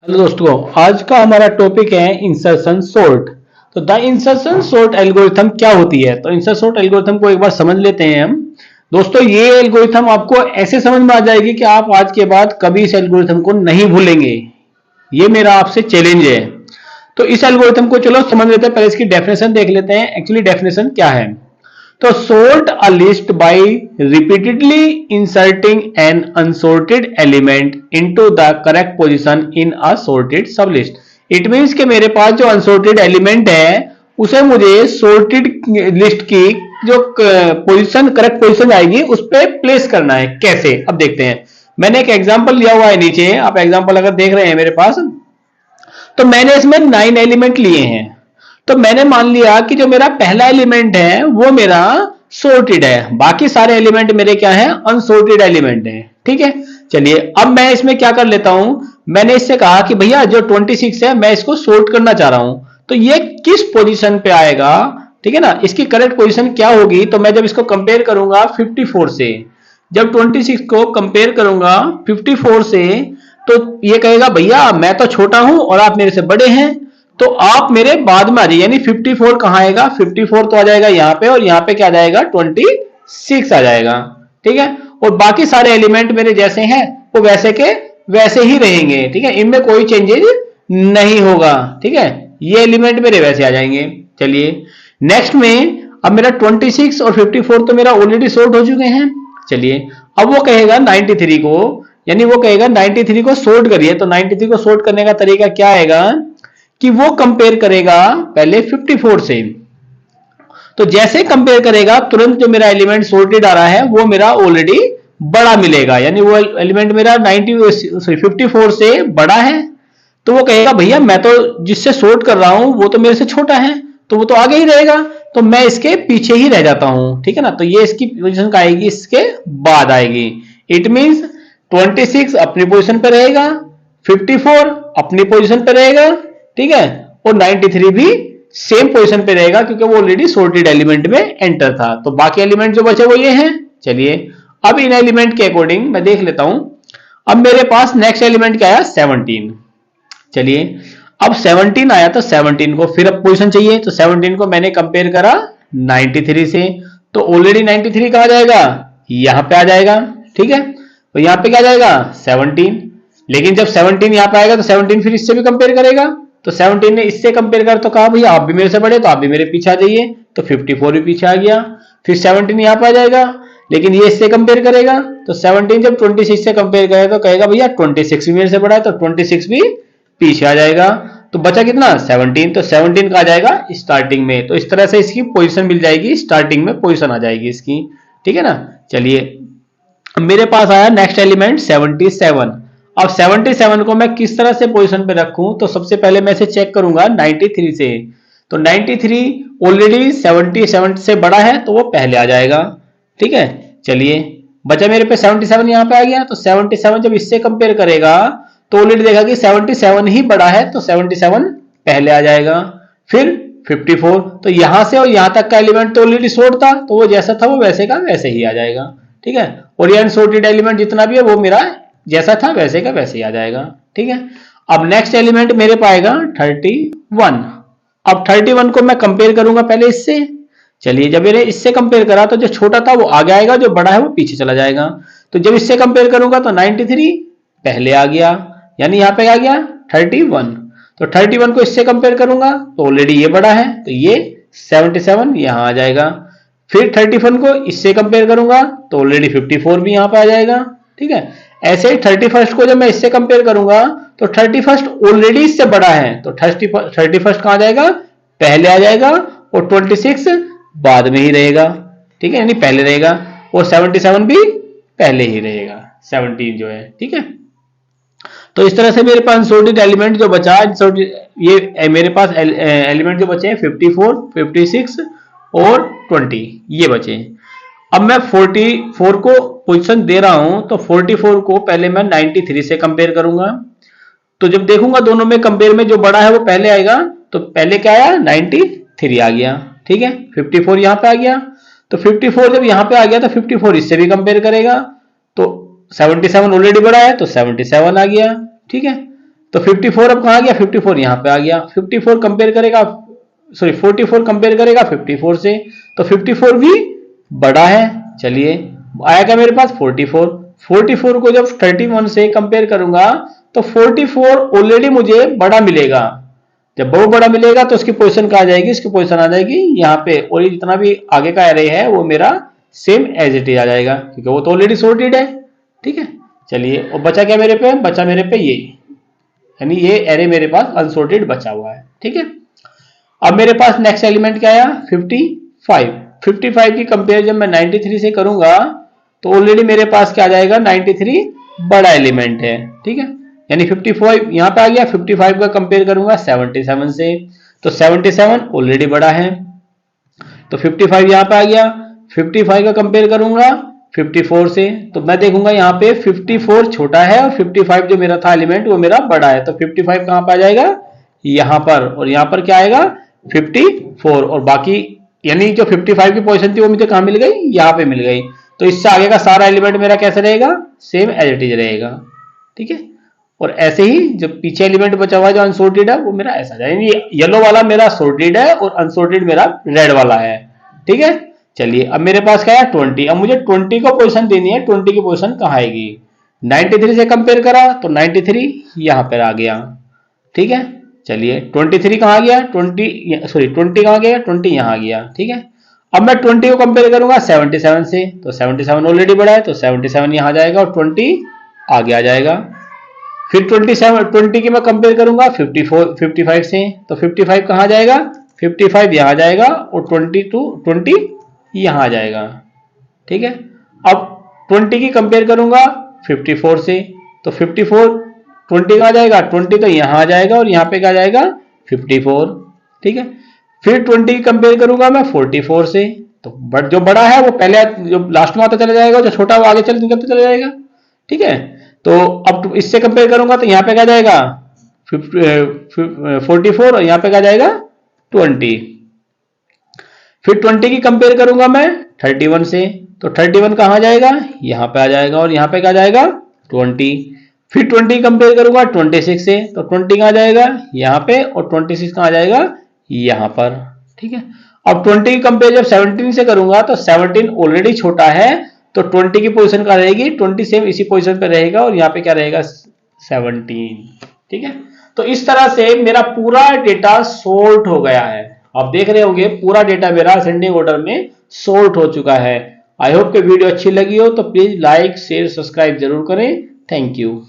Hello दोस्तों, आज का हमारा टॉपिक है इंसर्शन सॉर्ट। तो द इंसर्शन सॉर्ट एल्गोरिथम क्या होती है? तो इंसर्शन सॉर्ट एल्गोरिथम को एक बार समझ लेते हैं हम। दोस्तों, ये एल्गोरिथम आपको ऐसे समझ में आ जाएगी कि आप आज के बाद कभी इस एल्गोरिथम को नहीं भूलेंगे। ये मेरा आपसे चैलेंज है। तो इस एल्गोरिथम को चलो समझ लेते हैं। पहले इसकी डेफिनेशन देख लेते हैं, एक्चुअली डेफिनेशन क्या है। तो sort a list by repeatedly inserting an unsorted element into the correct position in a sorted sublist. It means कि मेरे पास जो unsorted element है उसे मुझे sorted list की जो पोजीशन करेक्ट पोजीशन आएगी उस पर प्लेस करना है। कैसे, अब देखते हैं। मैंने एक एग्जांपल लिया हुआ है नीचे, आप एग्जांपल अगर देख रहे हैं मेरे पास, तो मैंने इसमें 9 एलिमेंट लिए हैं। तो मैंने मान लिया कि जो मेरा पहला एलिमेंट है वो मेरा सॉर्टेड है, बाकी सारे एलिमेंट मेरे क्या है, अनसॉर्टेड एलिमेंट है। ठीक है, चलिए अब मैं इसमें क्या कर लेता हूं। मैंने इससे कहा कि भैया जो 26 है मैं इसको सॉर्ट करना चाह रहा हूं, तो ये किस पोजीशन पे आएगा। ठीक है ना, इसकी करेक्ट पोजीशन क्या होगी। तो मैं जब इसको कंपेयर करूंगा 54 से, जब 26 को कंपेयर करूंगा 54 से, तो ये कहेगा भैया मैं तो छोटा हूं और आप मेरे से बड़े हैं, तो आप मेरे बाद में आ जाइए। यानी 54 कहां आएगा, 54 तो आ जाएगा यहां पे, और यहां पे क्या जाएगा, 26 आ जाएगा। ठीक है, और बाकी सारे एलिमेंट मेरे जैसे हैं वो वैसे के वैसे ही रहेंगे। ठीक है, इनमें कोई चेंजेस नहीं होगा। ठीक है, ये एलिमेंट मेरे वैसे आ जाएंगे। चलिए नेक्स्ट में, अब मेरा 26 और 54 तो मेरा ऑलरेडी सॉर्ट हो चुके हैं। चलिए अब वो कहेगा 93 को, यानी वो कहेगा 93 को सॉर्ट करिए। तो 93 को सॉर्ट करने का तरीका क्या आएगा कि वो कंपेयर करेगा पहले 54 से। तो जैसे कंपेयर करेगा तुरंत जो मेरा एलिमेंट सॉर्टेड आ रहा है वो मेरा ऑलरेडी बड़ा मिलेगा, यानी वो एलिमेंट मेरा 54 से बड़ा है। तो वो कहेगा भैया मैं तो जिससे सॉर्ट कर रहा हूं वो तो मेरे से छोटा है, तो वो तो आगे ही रहेगा, तो मैं इसके पीछे ही रह जाता हूं। ठीक है ना, तो ये इसकी पोजीशन का आएगी, इसके बाद आएगी। इट मींस 26 अपनी पोजीशन पे रहेगा, 54 अपनी पोजीशन पे रहेगा, ठीक है, और 93 भी सेम पोजीशन पे रहेगा क्योंकि वो ऑलरेडी सॉर्टेड एलिमेंट में एंटर था। तो बाकी एलिमेंट जो बचे वो ये हैं। चलिए अब इन एलिमेंट के अकॉर्डिंग मैं देख लेता हूं। अब मेरे पास नेक्स्ट एलिमेंट क्या आया, 17। चलिए अब 17 आया, तो 17 को फिर अब पोजीशन चाहिए। तो 17 को मैंने कंपेयर करा 93 से, तो ऑलरेडी 93 कहा जाएगा, यहां पे आ जाएगा। ठीक है, तो यहां पे क्या जाएगा 17, लेकिन जब 17 यहां पे आएगा तो 17 फिर इससे भी कंपेयर करेगा। तो 17 ने इससे कंपेयर कर तो कहा भैया आप भी मेरे से बड़े, तो आप भी मेरे पीछे आ जाइए। तो 54 भी पीछे आ गया। फिर 17 यहां पे आ जाएगा, लेकिन ये इससे कंपेयर करेगा। तो 17 जब 26 से कंपेयर करे तो कहेगा भैया 26 भी मेरे से बड़ा है, तो 26 भी पीछे आ जाएगा। तो बचा कितना, 17। तो 17 का आ जाएगा स्टार्टिंग में। तो इस तरह से इसकी पोजीशन मिल जाएगी, स्टार्टिंग में पोजीशन आ जाएगी इसकी। ठीक है ना, चलिए मेरे पास आया नेक्स्ट एलिमेंट 77। अब 77 को मैं किस तरह से पोजीशन पे रखूं, तो सबसे पहले मैं इसे चेक करूंगा 93 से। तो 93 ऑलरेडी 77 से बड़ा है, तो वो पहले आ जाएगा। ठीक है, चलिए बचा मेरे पे 77 यहां पे आ गया। तो 77 जब इससे कंपेयर करेगा तो ऑलरेडी देखा कि 77 ही बड़ा है, तो 77 पहले आ जाएगा। फिर 54, तो यहां से और यहां तक का एलिमेंट तो ऑलरेडी सॉर्ट था, तो वो जैसा था वो वैसे का वैसे ही आ जाएगा। ठीक है, और ये अनसॉर्टेड एलिमेंट जितना भी है वो मेरा जैसा था वैसे का वैसे ही आ जाएगा। ठीक है, अब नेक्स्ट एलिमेंट मेरे पाएगा 31। अब 31 को मैं कंपेयर करूंगा पहले इससे। चलिए जब मैंने इससे कंपेयर करा तो जो छोटा था वो आगे आएगा, जो बड़ा है वो पीछे चला जाएगा। तो जब इससे कंपेयर करूंगा तो 93 पहले आ गया, यानी यहां पे आ गया 31। तो 31 को इससे कंपेयर करूंगा तो ऑलरेडी ये बड़ा है, तो ये 77 यहां आ जाएगा। फिर 31 को इससे कंपेयर करूंगा तो ऑलरेडी 54 भी यहां पे आ जाएगा। ठीक है, ऐसे ही 31 को जब मैं इससे कंपेयर करूंगा तो 31 ऑलरेडी इससे बड़ा है, तो 31 कहां जाएगा, पहले आ जाएगा, और 26 बाद में ही रहेगा। ठीक है, यानी पहले रहेगा, और 77 भी पहले ही रहेगा, 17 जो है। ठीक है, तो इस तरह से मेरे पास अनसॉर्टेड एलिमेंट जो बचा, ये मेरे पास एलिमेंट जो बचे हैं 54, 56 और 20, ये बचे। अब मैं 44 को पोजीशन दे रहा हूं, तो 44 को पहले मैं 93 से कंपेयर करूंगा। तो जब देखूंगा दोनों में कंपेयर में जो बड़ा है वो पहले आएगा, तो पहले क्या आया, 93 आ गया। ठीक है, 54 यहां पे आ गया। तो 54 जब यहां पे आ गया तो 54 इससे भी कंपेयर करेगा, तो 77 ऑलरेडी बड़ा है, तो 77 आ गया। ठीक है, तो 54 अब कहां गया, 54 यहां पे आ गया। 54 कंपेयर करेगा, सॉरी 44 कंपेयर करेगा 54 से, तो 54 भी बड़ा है। चलिए आएगा मेरे पास 44। 44 को जब 31 से कंपेयर करूंगा तो 44 ऑलरेडी मुझे बड़ा मिलेगा। जब वो बड़ा मिलेगा तो उसकी पोजीशन कहाँ जाएगी, इसकी पोजीशन आ जाएगी यहाँ पे, और ये जितना भी आगे का एरे है वो मेरा सेम एज इट इज आ जाएगा, क्योंकि वो तो ऑलरेडी सॉर्टेड है। ठीक है, चलिए और बचा क्या मेरे पे, बचा मेरे पे ये, यानी ये एरे मेरे पास अनसॉर्टेड बचा हुआ है। ठीक है, अब मेरे पास नेक्स्ट एलिमेंट क्या आया, 55। 55 की कंपेयर जब मैं 93 से करूंगा तो ऑलरेडी मेरे पास क्या आ जाएगा, 93 बड़ा एलिमेंट है। ठीक है, यानी 55 यहां पे आ गया। 55 का कंपेयर करूंगा 77 से, तो 77 ऑलरेडी बड़ा है, तो 55 यहां पे आ गया। 55 का कंपेयर करूंगा 54 से, तो मैं देखूंगा यहाँ पे 54 छोटा है और 55 जो मेरा था एलिमेंट वो मेरा बड़ा है, तो 55 कहां पे आ जाएगा, यहां पर, और यहां पर क्या आएगा 54, और बाकी यानी जो 55 की पोजीशन थी वो मुझे कहां मिल गई, यहाँ पे मिल गई। तो इससे आगे का सारा एलिमेंट मेरा कैसे रहेगा, सेम एज इट इज रहेगा। ठीक है, और ऐसे ही जो पीछे एलिमेंट बचा हुआ है जो अनसॉर्टेड है वो मेरा ऐसा जाएगा, येलो वाला मेरा सॉर्टेड है और अनसॉर्टेड मेरा रेड वाला है। ठीक है, चलिए अब मेरे पास क्या है 20। अब मुझे 20 को पोजीशन देनी है, 20 की पोजीशन कहाँ आएगी, 93 से कंपेयर करा तो 93 यहां पर आ गया। ठीक है, चलिए 23 कहाँ गया, 20 कहाँ गया, 20 यहां आ गया। ठीक है, अब मैं 20 को कंपेयर करूंगा 77 से, तो 77 ऑलरेडी बड़ा है, तो 77 यहां जाएगा और 20 आगे आ जाएगा। फिर 20 की मैं कंपेयर करूंगा 55 से, तो 55 कहां जाएगा, 55 यहां जाएगा और 20 यहां आ जाएगा। ठीक है, अब 20 की कंपेयर करूंगा 54 से, तो 54 20 कहां जाएगा, 20 तो यहां आ जाएगा और यहां पे क्या जाएगा 54। ठीक है, फिर 20 की कंपेयर करूंगा मैं 44 से, तो जो बड़ा है वो पहले जो लास्ट में आता चला जाएगा, जो छोटा वो आगे निकलता चला जाएगा। ठीक है, तो अब इससे कंपेयर करूंगा तो यहाँ पे क्या जाएगा 44 और यहाँ पे क्या जाएगा 20। फिर 20 की कंपेयर करूंगा मैं 31 से, तो 31 कहां जाएगा, यहाँ पे आ जाएगा और यहाँ पे क्या जाएगा 20। फिर 20 कंपेयर करूंगा 26 से, तो 20 कहां जाएगा यहाँ पे और 26 कहां जाएगा यहाँ पर। ठीक है, अब 20 की कंपेयर जब 17 से करूंगा तो 17 ऑलरेडी छोटा है, तो 20 की पोजीशन कहां रहेगी, 20 सेम इसी पोजीशन पे रहेगा और यहाँ पे क्या रहेगा 17। ठीक है, तो इस तरह से मेरा पूरा डेटा सॉर्ट हो गया है। आप देख रहे होंगे पूरा डेटा मेरा असेंडिंग ऑर्डर में सॉर्ट हो चुका है। आई होप कि वीडियो अच्छी लगी हो तो प्लीज लाइक शेयर सब्सक्राइब जरूर करें। Thank you.